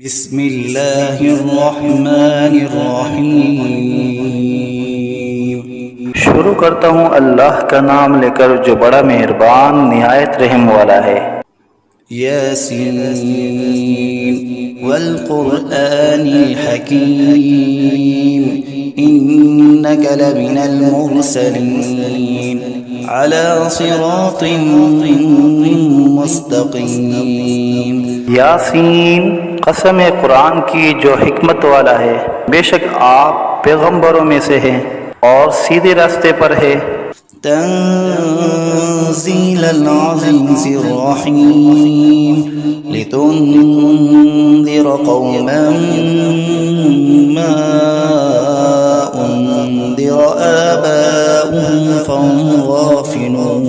बिस्मिल्लाहिर्रहमानिर्रहीम। शुरू करता हूँ अल्लाह का नाम लेकर जो बड़ा मेहरबान निहायत रहम वाला है। यासीन वल क़ुरआनिल हकीम इन्नका लमिनल मुरसलीन अला सिरातिन मुस्तक़ीम। यासीन, कसम है कुरान की जो हिकमत वाला है, बेशक आप पैगंबरों में से हैं और सीधे रास्ते पर है। तंज़ीलल अज़ीज़िर रहीम लितुन्ज़िर क़ौमन मा उन्ज़िर आबाउहुम फ़हुम गाफ़िलून।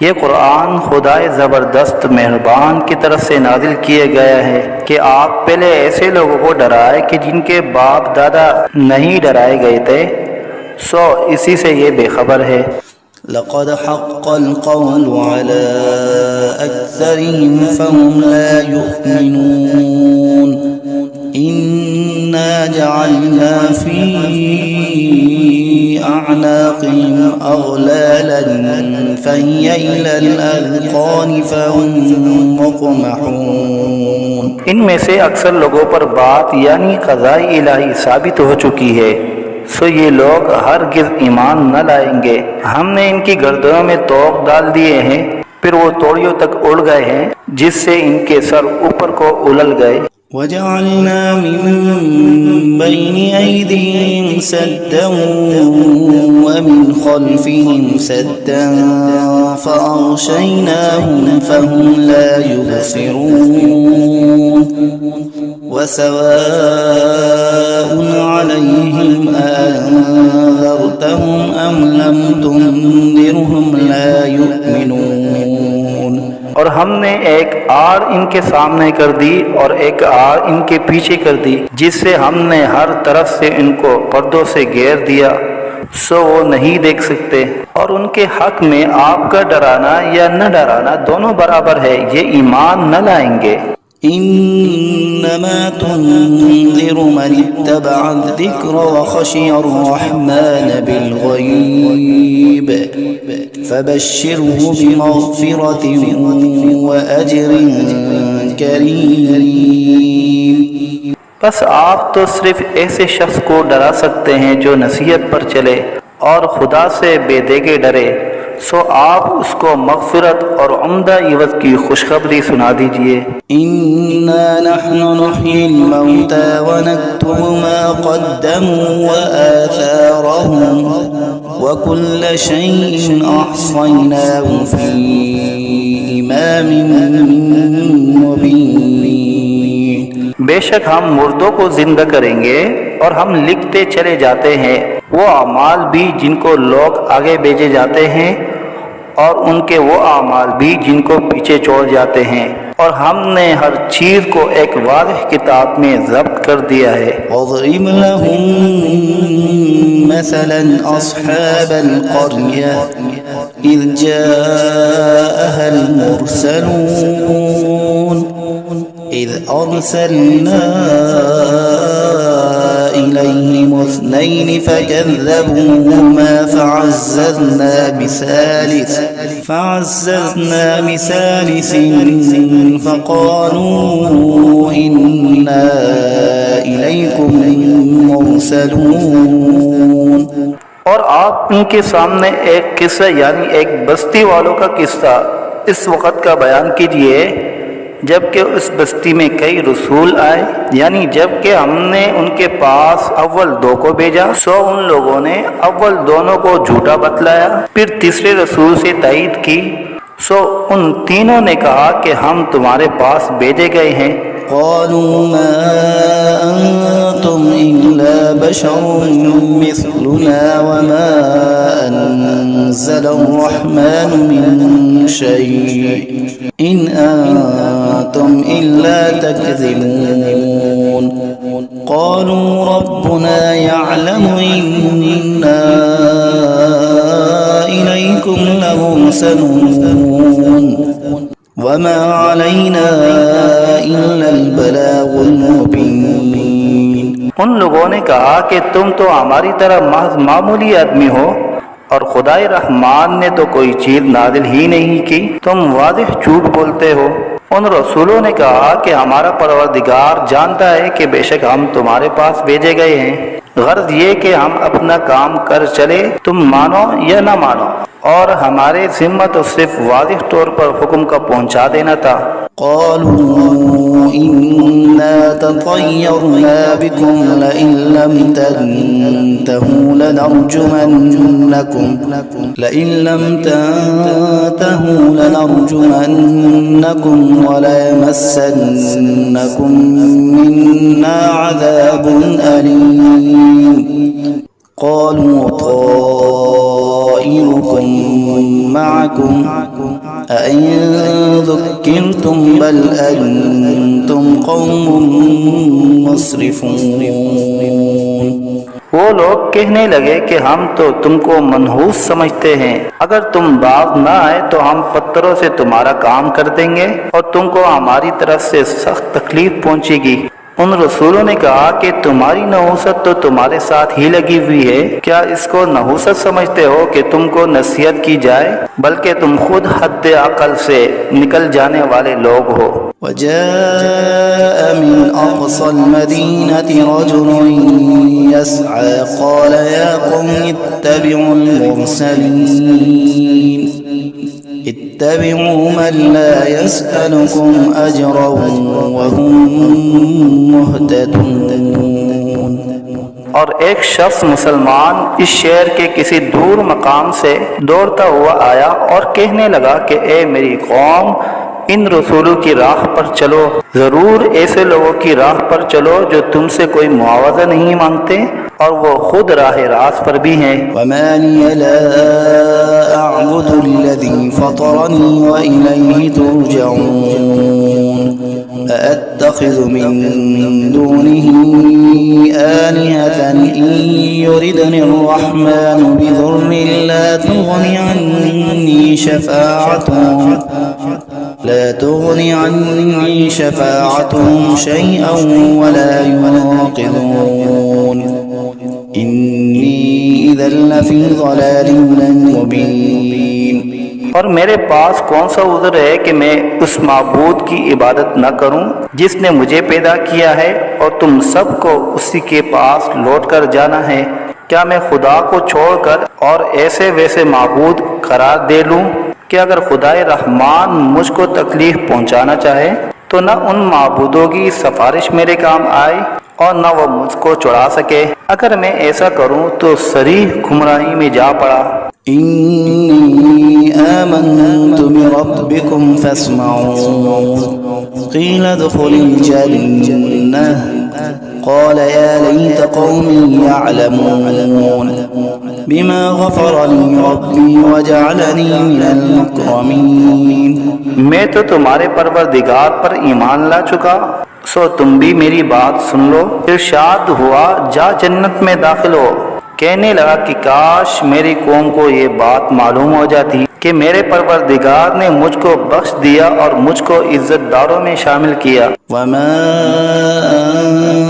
ये कुरान खुदाए ज़बरदस्त मेहरबान की तरफ से नाजिल किया गया है कि आप पहले ऐसे लोगों को डराए कि जिनके बाप दादा नहीं डराए गए थे, सो इसी से ये बेखबर है। लक़द हक़्क़ल क़ौलु अला अक्सरिहिम फ़हुम ला युमिनून इन्ना जअलना फ़ी अअनाक़िहिम अग़लालन फ़हिय इलल अज़क़ान फ़हुम मुक़महून। इनमें से अक्सर लोगों पर बात यानी क़ज़ाए इलाही साबित हो चुकी है, सो ये लोग हरगिज़ ईमान न लाएंगे। हमने इनकी गर्दनों में तोक डाल दिए हैं, फिर वो तोड़ियों तक उड़ गए हैं, जिससे इनके सर ऊपर को उलल गए। वजअलना मिन बैनि ऐदिहिम सद्दन व मिन खल्फिहिम सद्दन फ़अग़शयनाहुम फ़हुम ला युबसिरून वसवाउन अलैहिम अअन्ज़रतहुम अम लम तुन्ज़िरहुम ला युमिनून। और हमने एक आड़ इनके सामने कर दी और एक आड़ इनके पीछे कर दी, जिससे हमने हर तरफ से इनको पर्दों से घेर दिया, सो वो नहीं देख सकते। और उनके हक में आपका डराना या न डराना दोनों बराबर है, ये ईमान न लाएंगे। इन्नमा तुन्ज़िरु मन इत्तबअ अज़्ज़िक्र व खशिय अर्रहमान बिलग़ैब फबश्शिरहु बिमग़फ़िरतिन व अज्रिन करीम। बस आप तो सिर्फ ऐसे शख्स को डरा सकते हैं जो नसीहत पर चले और खुदा से बेदेगे डरे, सो आप उसको मग़फ़िरत और उम्दा इवज़ की खुशखबरी सुना दीजिए। इन्ना नहनु नुह्यिल मौता व नक्तुबु मा क़द्दमू व आथारहुम व कुल्ल शैइन अहसयनाहु फ़ी इमामिन मुबीन। बेशक हम मुर्दों को जिंदा करेंगे और हम लिखते चले जाते हैं वो आमाल भी जिनको लोग आगे भेजे जाते हैं और उनके वो आमाल भी जिनको पीछे छोड़ जाते हैं, और हमने हर चीज़ को एक वाज़ेह किताब में ज़ब्त कर दिया है। वज़रिब लहुम मसलन अस्हाबल क़र्या इज़ जाअहल मुरसलून इज़ अरसलना इलैहिम इस्नैन फकज़्ज़बूहुमा फअज़्ज़ज़ना बिसालिसिन फ़क़ालू इन्ना इलैकुम मुरसलून। और आप इनके सामने एक किस्सा यानी एक बस्ती वालों का किस्सा इस वक़्त का बयान कीजिए जबकि उस बस्ती में कई रसूल आए, यानी जबकि हमने उनके पास अव्वल दो को भेजा, सो उन लोगों ने अव्वल दोनों को झूठा बतलाया, फिर तीसरे रसूल से तायीद की, सो उन तीनों ने कहा कि हम तुम्हारे पास भेजे गए हैं। क़ालू मा अंतुम इल्ला बशरुम मिस्लुना व मा अनज़लर्रहमानु मिन शै' इन अंतुम इल्ला तकज़िबून। क़ालू रब्बुना यअलमु इन्ना इलैकुम लमुरसलून वमा अलैना इल्लल बलाग उन लोगों ने कहा कि तुम तो हमारी तरह महज मामूली आदमी हो और खुदाए रहमान ने तो कोई चीज नाजिल ही नहीं की, तुम वादिह झूठ बोलते हो। उन रसूलों ने कहा कि हमारा परवरदिगार जानता है कि बेशक हम तुम्हारे पास भेजे गए हैं, गर्ज ये कि हम अपना काम कर चले, तुम मानो या न मानो, और हमारे जिम्मा तो सिर्फ वादिह तौर पर हुक्म का पहुंचा देना था। قالوا إنا تطيرنا بكم لئن لم تنتهوا لنرجمنكم وليمسنكم منا عذاب أليم قالوا طائركم معكم أئن ذكرتم بل أنتم قوم مسرفون। वो लोग कहने लगे कि हम तो तुमको मनहूस समझते हैं, अगर तुम बाज न आए तो हम पत्थरों से तुम्हारा काम कर देंगे और तुमको हमारी तरफ से सख्त तकलीफ पहुंचेगी। उन रसूलों ने कहा कि तुम्हारी नहूसत तो तुम्हारे साथ ही लगी हुई है, क्या इसको नहूसत समझते हो कि तुमको नसीहत की जाए, बल्कि तुम खुद हद अकल से निकल जाने वाले लोग हो। وجاء من أقصى المدينة رجل يسعى قال يا قوم اتبعوا المرسلين اتبعوا من لا يسألكم أجرا وهم مهتدون। और एक शख्स मुसलमान इस शहर के किसी दूर मकाम से दौड़ता हुआ आया और कहने लगा कि ए मेरी कौम, इन रसूलों की राह पर चलो, जरूर ऐसे लोगों की राह पर चलो जो तुमसे कोई मुआवजा नहीं मांगते और वो खुद राह रास्त पर भी हैं। वमा लिया ला अअबुदु अल्लज़ी फ़तरनी व इलैहि तुरजऊन अअत्तख़िज़ु मिन दुनिही आलिहतन इन युरिदनि अर्रहमानु बिदुर्रिन ला तुग़नि अन्नी शफ़ाअतुहुम शैअन वला युनक़िज़ून इन्नी इज़न लफ़ी ज़लालिम मुबीन। और मेरे पास कौन सा उज़्र है कि मैं उस माबूद की इबादत न करूं जिसने मुझे पैदा किया है और तुम सबको उसी के पास लौट कर जाना है। क्या मैं खुदा को छोड़कर और ऐसे वैसे माबूद करार दे लूं कि अगर खुदाए रहमान मुझको तकलीफ पहुंचाना चाहे तो न उन माबूदों की सिफारिश मेरे काम आए और न वो मुझको छुड़ा सके। अगर मैं ऐसा करूं तो सरीह गुमराही में जा पड़ा। इन्नी आमन्तु बिरब्बिकुम फस्मऊन क़ील उद्ख़ुलिल जन्नह क़ाल या लैत क़ौमी यअलमून बिमा ग़फ़र ली रब्बी वजअलनी मिनल मुकरमीन। मैं तो तुम्हारे परवरदिगार पर ईमान ला चुका, सो तुम भी मेरी बात सुन लो। इरशाद हुआ जा जन्नत में दाखिल हो। कहने लगा कि काश मेरी कौम को ये बात मालूम हो जाती कि मेरे परवरदिगार ने मुझको बख्श दिया और मुझको इज्जतदारों में शामिल किया। वमा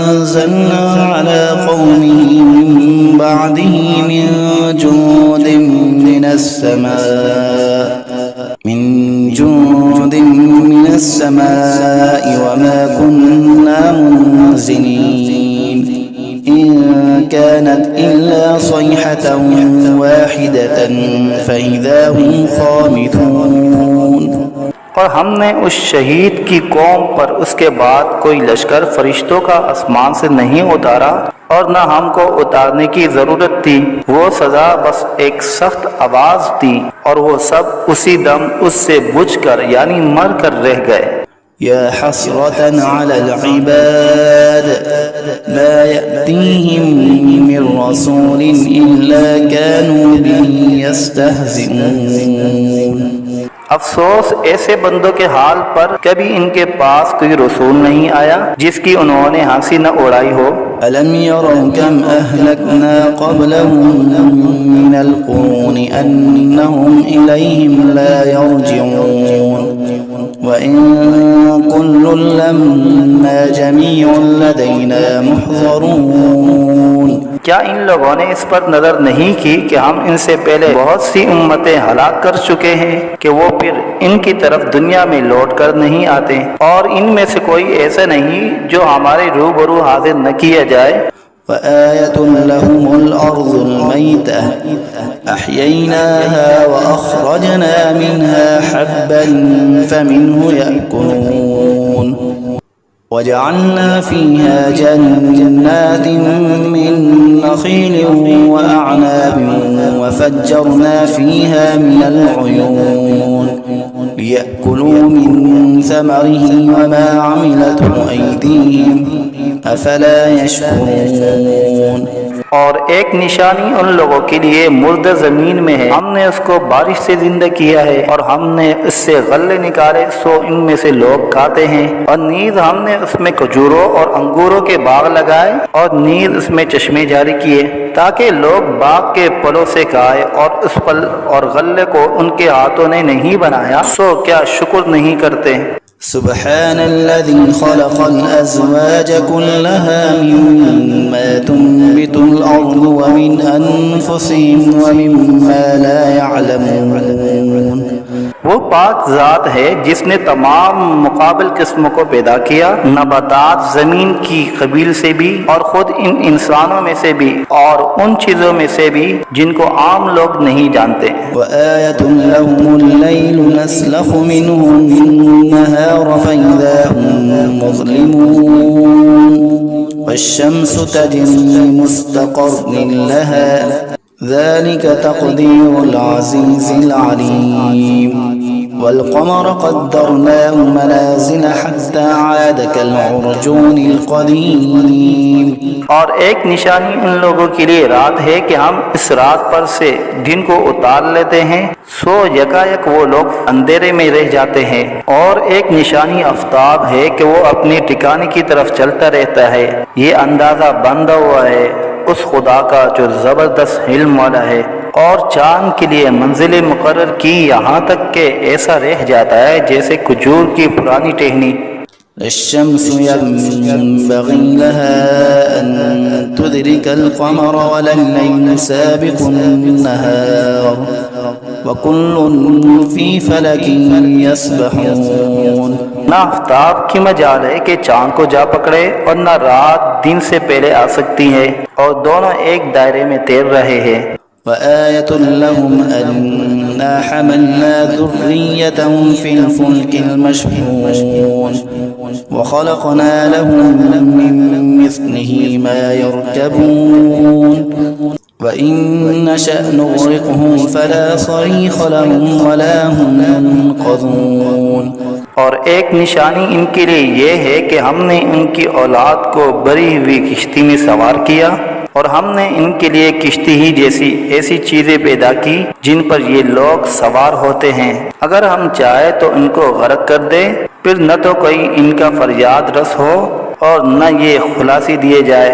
अंज़लना अला क़ौमिही मिन बअदिही मिन जुंदिन मिनस समाई वमा कुन्ना मुनज़िलीन इन कानत इल्ला सयहतन वाहिदतन फ़इज़ा हुम ख़ामिदून। और हमने उस शहीद की कौम पर उसके बाद कोई लश्कर फरिश्तों का आसमान से नहीं उतारा और न हमको उतारने की जरूरत थी। वो सजा बस एक सख्त आवाज थी और वो सब उसी दम उससे बुझकर यानी मर कर रह गए। या हसरतन अलल इबाद ला यअतीहिम मिन रसूलिन इल्ला कानू बिही यस्तहज़िऊन। अफसोस ऐसे बंदों के हाल पर, कभी इनके पास कोई रसूल नहीं आया जिसकी उन्होंने हंसी न उड़ाई हो। अलम यरौ कम अहलकना क़ब्लहुम मिनल क़ुरूनि अन्नहुम इलैहिम ला यरजिऊन वइन कुल्लुन लम्मा जमीउन लदैना मुहज़रून। क्या इन लोगों ने इस पर नजर नहीं की कि हम इनसे पहले बहुत सी उम्मतें हलाक कर चुके हैं कि वो फिर इनकी तरफ दुनिया में लौट कर नहीं आते, और इनमें से कोई ऐसा नहीं जो हमारे रूबरू हाजिर न किया जाए। वआयतुन लहुमुल अर्ज़ुल मैतह अहयैनाहा व अखरजना मिन्हा हब्बन फमिन्हु यअकुलून वजअलना फीहा जन्नातिन मिन नखीलिन व अअनाबिन वफज्जरना फीहा मिनल उयून लियअकुलू मिन समरिही वमा अमिलतहु अयदीहिम अफला यशकुरून। और एक निशानी उन लोगों के लिए मुर्दा जमीन में है, हमने उसको बारिश से जिंदा किया है और हमने इससे गल्ले निकाले सो इनमें से लोग खाते हैं। और नीज हमने उसमें खजूरों और अंगूरों के बाग लगाए और नीज उसमें चश्मे जारी किए ताकि लोग बाग के फलों से खाए, और उस फल और गल्ले को उनके हाथों ने नहीं बनाया सो क्या शुक्र नहीं करते। सुब्हानल्लज़ी खलक़ल अज़वाज कुल्लहा मिम्मा तुंबितुल अर्ज़ु व मिन अनफुसिहिम व मिम्मा ला यअलमून। वो पाक ज़ात है जिसने तमाम मुकाबिल किस्मों को पैदा किया, नबातात ज़मीन की कबील से भी और ख़ुद इन इंसानों में से भी और उन चीज़ों में से भी जिनको आम लोग नहीं जानते। वआयतुन लहुमुल लैलु नस्लखु मिन्हु नहार फइज़ा हुम मुज़लिमून वश्शम्सु तजरी मुस्तक़र्रिन लहा ज़ालिक तक़दीरुल अज़ीज़िल अलीम वल्क़मर क़द्दरनाहु मनाज़िल हत्ता आद कल-उर्जूनिल क़दीम। और एक निशानी उन लोगों के लिए रात है कि हम इस रात पर से दिन को उतार लेते हैं सो यकायक वो लोग अंधेरे में रह जाते हैं। और एक निशानी आफ्ताब है कि वो अपने ठिकाने की तरफ चलता रहता है। ये अंदाज़ा बंधा हुआ है उस खुदा का जो ज़बरदस्त इल्म वाला है। और चांद के लिए मंजिल मुकर्रर की यहाँ तक के ऐसा रह जाता है जैसे खजूर की पुरानी टहनी। الشمس ينبغي لها أن تدرك القمر ولا الليل سابق النهار وكل في فلك يسبحون। ना आफ्ताब की मजाल है कि चांद को जा पकड़े और न रात दिन से पहले आ सकती है, और दोनों एक दायरे में तैर रहे हैं। وآية لهم أنا حملنا ذريتهم في الفلك المشحون وخلقنا لهم من مثله ما يركبون وإن نشأ نغرقهم فلا صريخ لهم ولا هم ينقذون। और एक निशानी इनके लिए ये है कि हमने इनकी औलाद को भरी हुई किश्ती में सवार किया, और हमने इनके लिए किश्ती ही जैसी ऐसी चीजें पैदा की जिन पर ये लोग सवार होते हैं। अगर हम चाहे तो इनको गर्क कर दे, फिर न तो कोई इनका फरियाद रस हो और न ये खुलासी दिए जाए।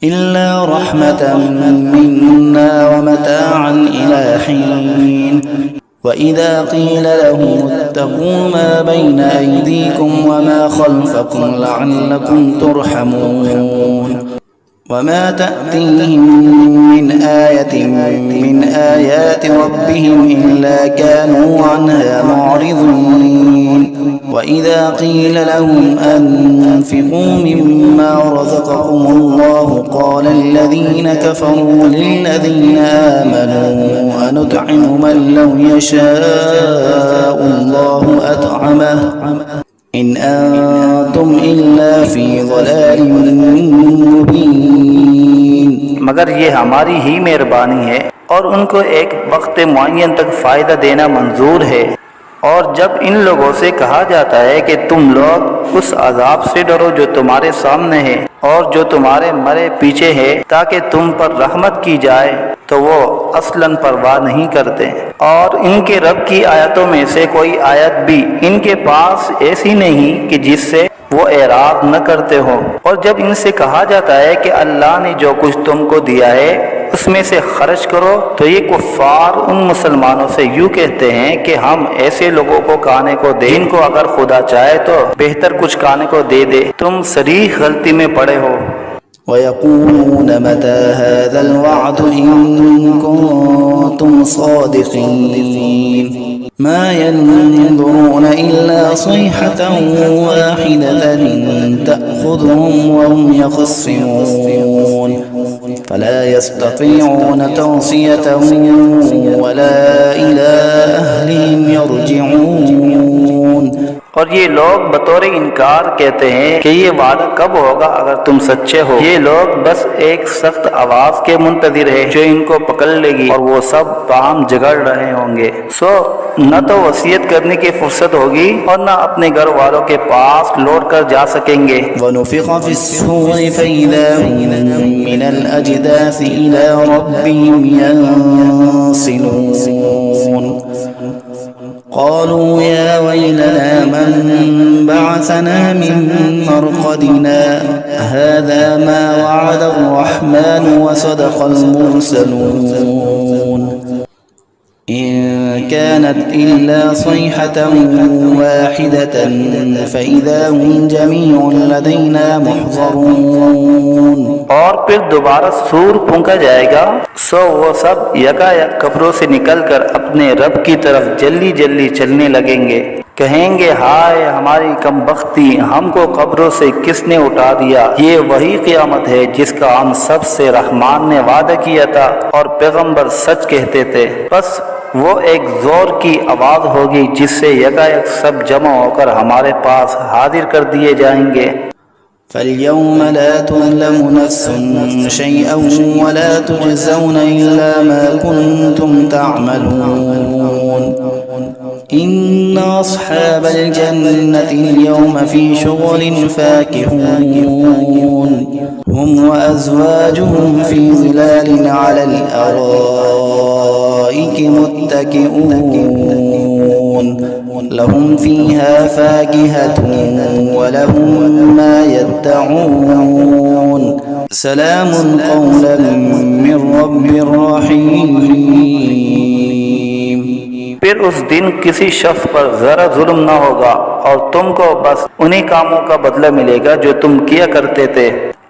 इल्ला रहमतन मिन्ना व मताअन इला हीन वइज़ा क़ील लहुम इत्तक़ू मा बैन अयदीकुम व मा ख़ल्फ़कुम लअल्लकुम तुरहमून वमा तअतीहिम मिन आयतिन मिन आयाति रब्बिहिम इल्ला कानू अन्हा मुअरिज़ीन वइज़ा क़ील लहुम अन्फ़िक़ू मिम्मा रज़क़कुमुल्लाहु क़ाल अल्लज़ीन कफ़रू लिल्लज़ीन आमनू अनुत'iमु मन लौ यशाअुल्लाहु अत'अमहु इन अंतुम इल्ला फी ज़लालिम मुबीन। मगर ये हमारी ही मेहरबानी है और उनको एक वक्त मुअय्यन तक फ़ायदा देना मंजूर है। और जब इन लोगों से कहा जाता है कि तुम लोग उस अजाब से डरो जो तुम्हारे सामने है और जो तुम्हारे मरे पीछे है ताकि तुम पर रहमत की जाए, तो वो असलन परवाह नहीं करते। और इनके रब की आयतों में से कोई आयत भी इनके पास ऐसी नहीं कि जिससे वो एराद न करते हो। और जब इनसे कहा जाता है कि अल्लाह ने जो कुछ तुमको दिया है उसमें से खर्च करो, तो ये कुफ्फार उन मुसलमानों से यूँ कहते हैं कि हम ऐसे लोगों को खाने को दें जिनको अगर खुदा चाहे तो बेहतर कुछ खाने को दे दे। तुम सरीह गलती में पड़े हो। ويقولون متى هذا الوعد إن كنتم صادقين ما ينظرون إلا صيحة واحدة تأخذهم وهم يخصمون فلا يستطيعون توصية ولا إلى أهلهم يرجعون। और ये लोग बतौर इनकार कहते हैं कि ये वादा कब होगा अगर तुम सच्चे हो। ये लोग बस एक सख्त आवाज के मुंतजिर है जो इनको पकड़ लेगी और वो सब बाहम झगड़ रहे होंगे। सो न तो वसीयत करने की फुर्सत होगी और न अपने घर वालों के पास लौट कर जा सकेंगे। वनुफ़िख़ फ़िस्सूरि फ़इज़ा हुम मिनल अजदासी इला रब्बिहिम यंसिलून क़ालू या वैलना मन बअसना मिन मरक़दिना हाज़ा मा वअद अर्रहमान व सदक़ल मुरसलून إن كانت إلا صيحة واحدة فإذا هم جميع لدينا محضرون। और फिर दोबारा सूर फूंका जाएगा, सो वो सब यकायक कब्रों से निकलकर अपने रब की तरफ जल्दी जल्दी चलने लगेंगे। कहेंगे हाय हमारी कमबख्ती, हमको कब्रों से किसने उठा दिया। ये वही क़यामत है जिसका हम सब से रहमान ने वादा किया था और पैगंबर सच कहते थे। बस वो एक जोर की आवाज होगी जिससे यकायक सब जमा होकर हमारे पास हाजिर कर दिए जाएंगे। فَالْيَوْمَ لَا تُظْلَمُ نَفْسٌ شَيْئًا وَلَا تُجْزَوْنَ إِلَّا مَا كُنتُمْ تَعْمَلُونَ إِنَّ أَصْحَابَ الْجَنَّةِ الْيَوْمَ فِي شُغُلٍ فَاكِهُونَ هُمْ وَأَزْوَاجُهُمْ فِي ظِلَالٍ عَلَى الْأَرَائِكِ مُتَّكِئُونَ لهم فيها فاكهة ولهم ما يدعون سلام قولا من رب رحيم। फिर उस दिन किसी शख्स पर जरा जुल्म न होगा और तुमको बस उन्हीं कामों का बदला मिलेगा जो तुम किया करते थे।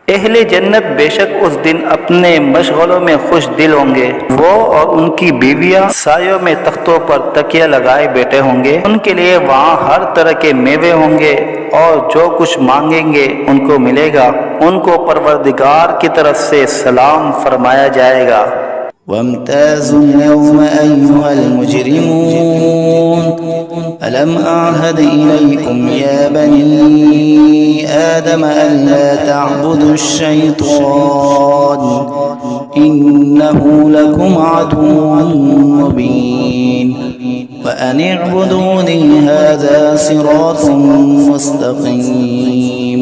अहले जन्नत बेशक उस दिन अपने मशगलों में खुश दिल होंगे। वो और उनकी बीवियां सायों में तख्तों पर तकिया लगाए बैठे होंगे। उनके लिए वहाँ हर तरह के मेवे होंगे और जो कुछ मांगेंगे उनको मिलेगा। उनको परवरदिगार की तरफ से सलाम फरमाया जाएगा। وامتازوا اليوم أيها المجرمون ألم أعهد إليكم يا بني آدم ألا تعبدوا الشيطان إنه لكم عدو مبين وأن اعبدوني هذا صراط مستقيم।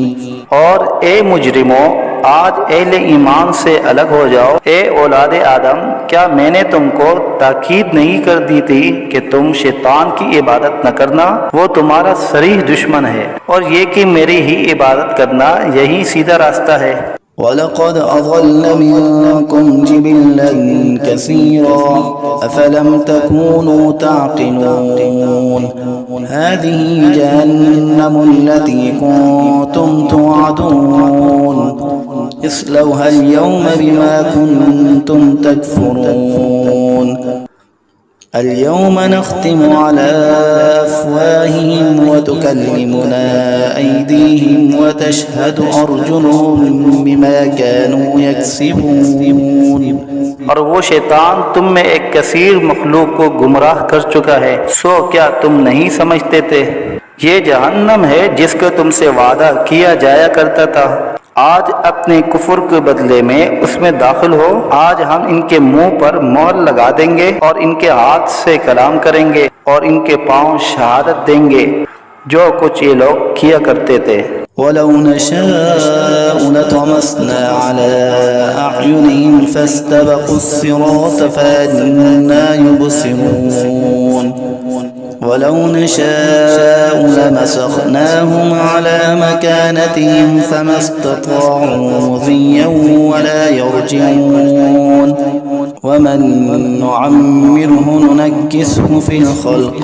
और ए मुजरिमों, आज अहले ईमान से अलग हो जाओ। ए औलादे आदम, क्या मैंने तुमको ताकीद नहीं कर दी थी कि तुम शैतान की इबादत न करना। वो तुम्हारा सरीह दुश्मन है और ये कि मेरी ही इबादत करना यही सीधा रास्ता है। वलक़द अज़ल्ल मिनकुम जिबिल्लन कसीरा अफ़लम तकूनू ताक़िलून हाज़िही जहन्नमुल्लती कुन्तुम तुअदून इस्लौहा अल-यौम बिमा कुन्तुम तकफ़ुरून اليوم نختم على أفواههم وتكلمنا أيديهم وتشهد أرجلهم بما كانوا يكسبون। और वो शैतान तुम में एक कसीर मखलूक को गुमराह कर चुका है। सो क्या तुम नहीं समझते थे? ये जहन्नम है जिसका तुमसे वादा किया जाया करता था। आज अपने कुफर के बदले में उसमें दाखिल हो। आज हम इनके मुंह पर मोहर लगा देंगे और इनके हाथ से कलाम करेंगे और इनके पांव शहादत देंगे जो कुछ ये लोग किया करते थे। वलौ नशाअ لطمسنا على أعينهم فاستبقوا الصراط فأنى يبصرون ولو نشاء لمسخناهم على مكانتهم فما استطاعوا مضيا ولا يرجعون ومن نعمره ننكسه في الخلق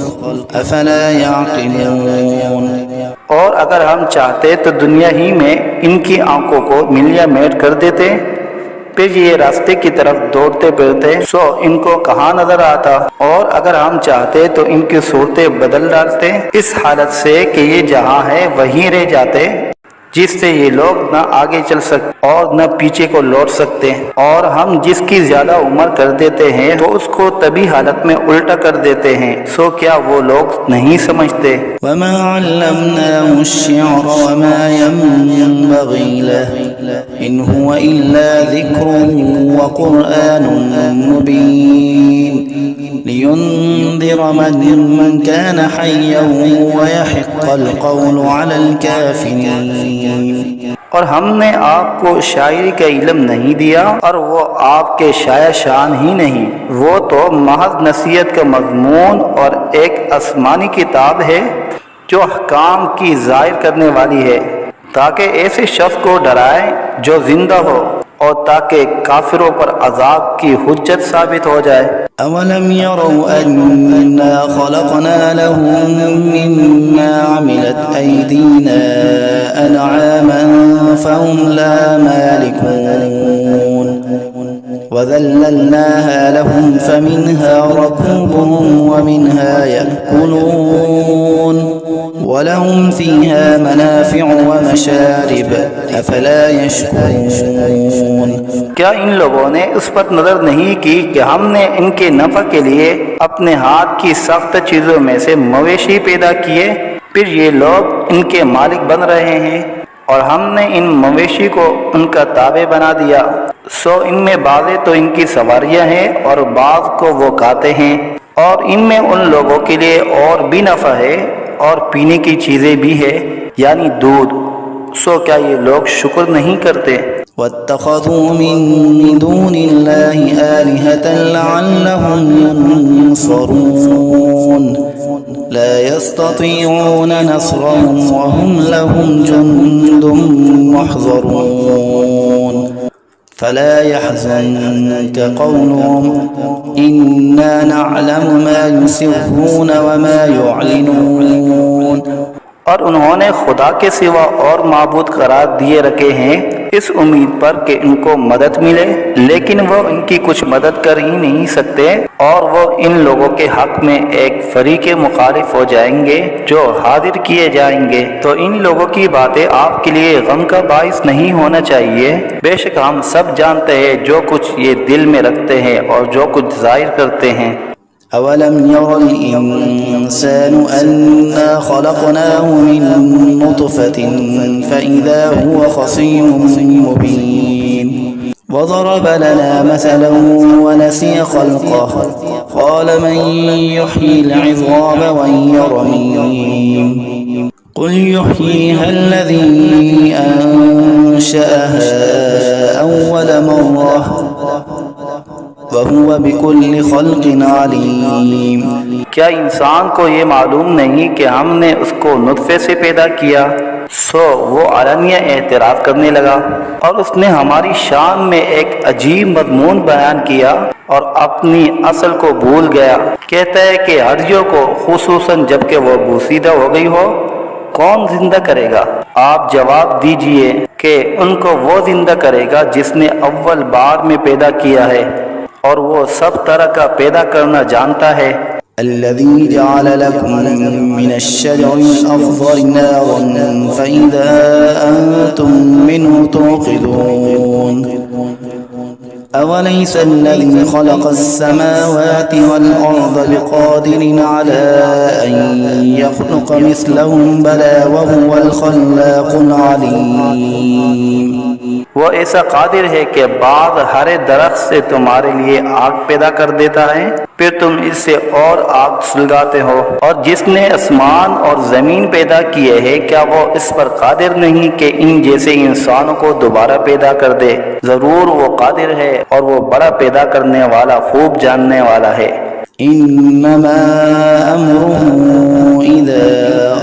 أفلا يعقلون। और अगर हम चाहते तो दुनिया ही में इनकी आंखों को मिलिया मेट कर देते, फिर ये रास्ते की तरफ दौड़ते फिरते सो इनको कहाँ नजर आता। और अगर हम चाहते तो इनकी सूरतें बदल डालते इस हालत से कि ये जहाँ है वहीं रह जाते, जिससे ये लोग न आगे चल सकते और न पीछे को लौट सकते। और हम जिसकी ज्यादा उम्र कर देते हैं तो उसको तभी हालत में उल्टा कर देते हैं। सो क्या वो लोग नहीं समझते। वमा अल्लमनाहु अश्शिअर वमा यंबगी लहु इन हुवा इल्ला ज़िक्रुन व क़ुरआनुन मुबीन लियुंज़िर मन कान हय्यन व यहिक़्क़ल क़ौलु अलल काफ़िरीन। और हमने आपको शायरी का इल्म नहीं दिया और वो आपके शाया शान ही नहीं, वो तो महज नसीहत का मज़मून और एक आसमानी किताब है जो अहकाम की ज़ाहिर करने वाली है, ताकि ऐसे शख्स को डराए जो जिंदा हो और ताकि काफिरों पर अजाब की हुज्जत साबित हो जाए। अवलम यरौ अन्ना खलक़ना लहुम मिम्मा अमिलत ऐदीना अनआमन फहुम ला मालिकून वज़ल्ललनाहा लहुम फमिन्हा रकूबुहुम वमिन्हा यअकुलून वलहुम फ़ीहा मनाफ़िअु वमशारिब अफ़ला यशकुरून। क्या इन लोगों ने उस पर नजर नहीं की कि हमने इनके नफा के लिए अपने हाथ की सख्त चीजों में से मवेशी पैदा किए, फिर ये लोग इनके मालिक बन रहे हैं और हमने इन मवेशी को उनका ताबे बना दिया। सो इनमें बाज़े तो इनकी सवारियां हैं और बाज़ को वो खाते हैं, और इनमें उन लोगों के लिए और भी नफा है और पीने की चीजें भी है, यानी दूध। सो क्या ये लोग शुक्र नहीं करते। वत्तख़ज़ू मिन दूनिल्लाहि आलिहतन लअल्लहुम युनसरून ला यस्ततीऊन नस्रहुम वहुम लहुम जुंदुम मुहज़रून फला यहज़ुनक क़ौलुहुम इन्ना नअलमु मा युसिर्रून वमा युअलिनून। और उन्होंने खुदा के सिवा और माबूद करार दिए रखे हैं इस उम्मीद पर कि इनको मदद मिले, लेकिन वो इनकी कुछ मदद कर ही नहीं सकते और वो इन लोगों के हक में एक फरीके मुखालिफ हो जाएंगे जो हाजिर किए जाएंगे। तो इन लोगों की बातें आपके लिए गम का बाइस नहीं होना चाहिए। बेशक हम सब जानते हैं जो कुछ ये दिल में रखते हैं और जो कुछ जाहिर करते हैं। अवलम यरल इंसानु अन्ना खलक़नाहु मिन नुतफ़तिन फ़इज़ा हुवा ख़सीमुम मुबीन वज़रब लना मसलन वनसिय ख़ल्क़ह क़ाल मन युह्यिल इज़ाम वहिय रमीम क़ुल युह्यीहा अल्लज़ी अंशअहा अव्वल मर्रह वहुवा बिकुल्लि ख़ल्क़िन अलीम। क्या इंसान को ये मालूम नहीं कि हमने उसको नुत्फे से पैदा किया। सो वो आलनिया एतराफ़ करने लगा और उसने हमारी शान में एक अजीब मज़मून बयान किया और अपनी असल को भूल गया। कहता है कि हर्जियों को खुसूसन जबकि वो बूसीदा हो गई हो कौन जिंदा करेगा। आप जवाब दीजिए कि उनको वो जिंदा करेगा जिसने अव्वल बार में पैदा किया है और वो सब तरह का पैदा करना जानता है। अल्लज़ी जअल लकुम मिनश्शजरिल अख़ज़रि नारन फ़इज़ा अंतुम मिन्हु तूक़िदून अवलैसा अल्लज़ी ख़लक़स-समावाति वल-अर्ज़ बिक़ादिरिन अला अन यख़्लुक़ मिस्लहुम बला वहुवल ख़ल्लाक़ुल अलीम। वो ऐसा कादिर है कि बाद हरे दरख्त से तुम्हारे लिए आग पैदा कर देता है, फिर तुम इससे और आग सुलगाते हो। और जिसने आसमान और ज़मीन पैदा किए है, क्या वो इस पर कादिर नहीं कि इन जैसे इंसानों को दोबारा पैदा कर दे? ज़रूर वो कादिर है और वो बड़ा पैदा करने वाला, खूब जानने वाला है। इन्नमा अम्रुहु इज़ा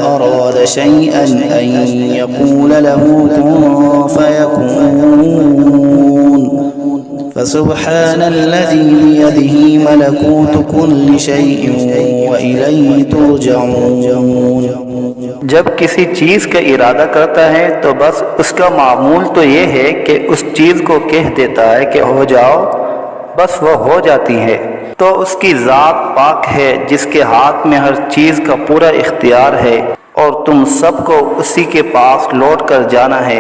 अराद शैअन अन यक़ूल लहू कुन फयकून फसुब्हानल्लज़ी बियदिही मलकूतु कुल्लि शैइन व इलैहि तुरजऊन। जब किसी चीज का इरादा करता है तो बस उसका मामूल तो ये है कि उस चीज को कह देता है कि हो जाओ, बस वो हो जाती है। तो उसकी ज़ात पाक है जिसके हाथ में हर चीज का पूरा इख्तियार है और तुम सबको उसी के पास लौट कर जाना है।